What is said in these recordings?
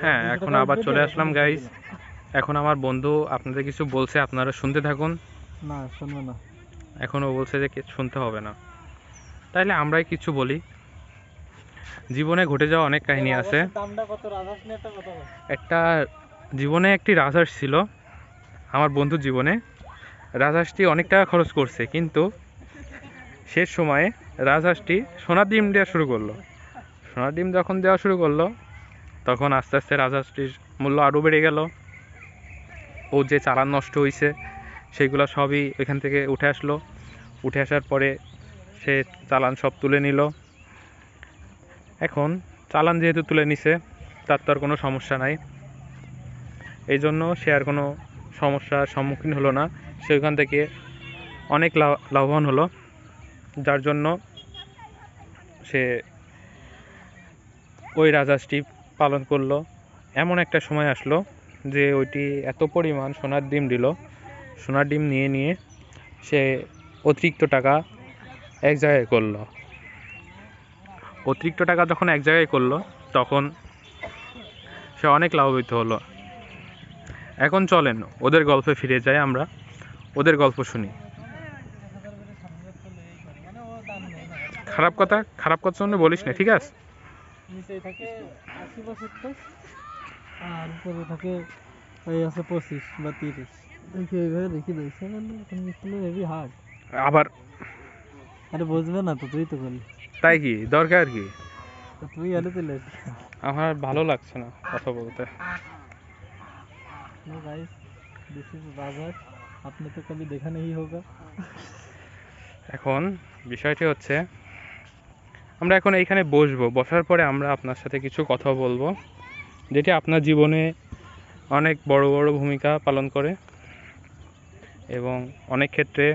হ্যাঁ, এখন আবার চলে আসলাম গাইস। এখন আমার বন্ধু আপনাদের কিছু বলছে, আপনারা শুনতে থাকুন। না শুনবে না, এখন ও বলছে যে শুনতে হবে না, তাইলে আমরাই কিছু বলি। জীবনে ঘটে যাওয়া অনেক কাহিনী আছে। একটা জীবনে একটি রাজহাঁস ছিল আমার বন্ধুর জীবনে। রাজহাঁসটি অনেক টাকা খরচ করছে, কিন্তু শেষ সময়ে রাজহাঁসটি সোনার ডিম দেওয়া শুরু করলো। সোনার ডিম যখন দেওয়া শুরু করলো, তখন আস্তে আস্তে রাজহাঁসটির মূল্য আরও বেড়ে গেল। ও যে চালান নষ্ট হয়েছে সেইগুলো সবই ওইখান থেকে উঠে আসলো। উঠে আসার পরে সে চালান সব তুলে নিল। এখন চালান যেহেতু তুলে নিছে, তার তো আর কোনো সমস্যা নাই। এই জন্য সে আর কোনো সমস্যার সম্মুখীন হলো না। সে ওইখান থেকে অনেক লাভবান হলো, যার জন্য সে ওই রাজহাঁসটি পালন করলো। এমন একটা সময় আসলো যে ওইটি এত পরিমাণ সোনার ডিম দিল। সোনার ডিম নিয়ে নিয়ে সে অতিরিক্ত টাকা এক জায়গায় করলো। অতিরিক্ত টাকা যখন এক জায়গায় করলো, তখন সে অনেক লাভান্বিত হলো। এখন চলেন ওদের গল্পে ফিরে যাই, আমরা ওদের গল্প শুনি। খারাপ কথা জন্য বলিস না, ঠিক আছে? নিচে থাকে 80-75 আর উপরে থাকে এই আছে 25 বা 30। দেখি এইভাবে রেখে দিয়েছে হেভি হার্ড। আবার আরে বুঝবে না তো, তুই তো করলি। তাই কি দরকার কি? তুই আলু তুলে আমার ভালো লাগছে না কথা বলতে। नो गाइस, दिस इज राजहांस, आपने तो कभी देखा नहीं होगा। এখন বিষয়টি হচ্ছে, আমরা এখন এইখানে বসবো, বসার পরে আমরা আপনার সাথে কিছু কথা বলবো, যেটি আপনার জীবনে অনেক বড় বড় ভূমিকা পালন করে এবং অনেক ক্ষেত্রে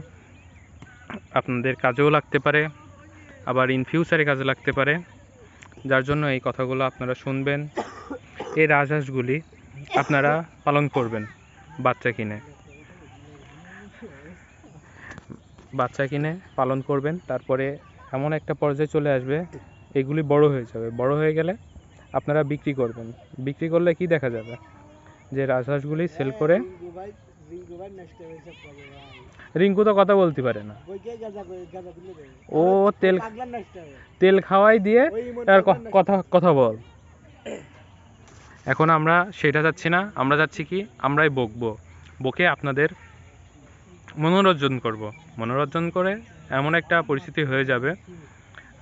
আপনাদের কাজেও লাগতে পারে, আবার ইন ফিউচারে কাজে লাগতে পারে। যার জন্য এই কথাগুলো আপনারা শুনবেন। এই রাজহাঁসগুলি আপনারা পালন করবেন বাচ্চা কিনে পালন করবেন। তারপরে এমন একটা পর্যায়ে চলে আসবে, এগুলি বড় হয়ে যাবে। বড় হয়ে গেলে আপনারা বিক্রি করবেন। বিক্রি করলে কি দেখা যাবে, যে রাজহাঁসগুলি সেল করে। রিঙ্কু তো কথা বলতে পারে না, ও তেল খাওয়াই দিয়ে তার কথা বল। এখন আমরা সেটা যাচ্ছি না, আমরা যাচ্ছি কি, আমরাই বকে আপনাদের মনোরঞ্জন করব। মনোরঞ্জন করে এমন একটা পরিস্থিতি হয়ে যাবে,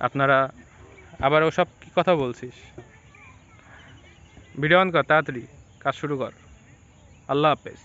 আপনারা আবার ওসব কি কথা বলছিস, ভিডিও অন কর, তাড়াতাড়ি কাজ শুরু কর। আল্লাহ হাফেজ।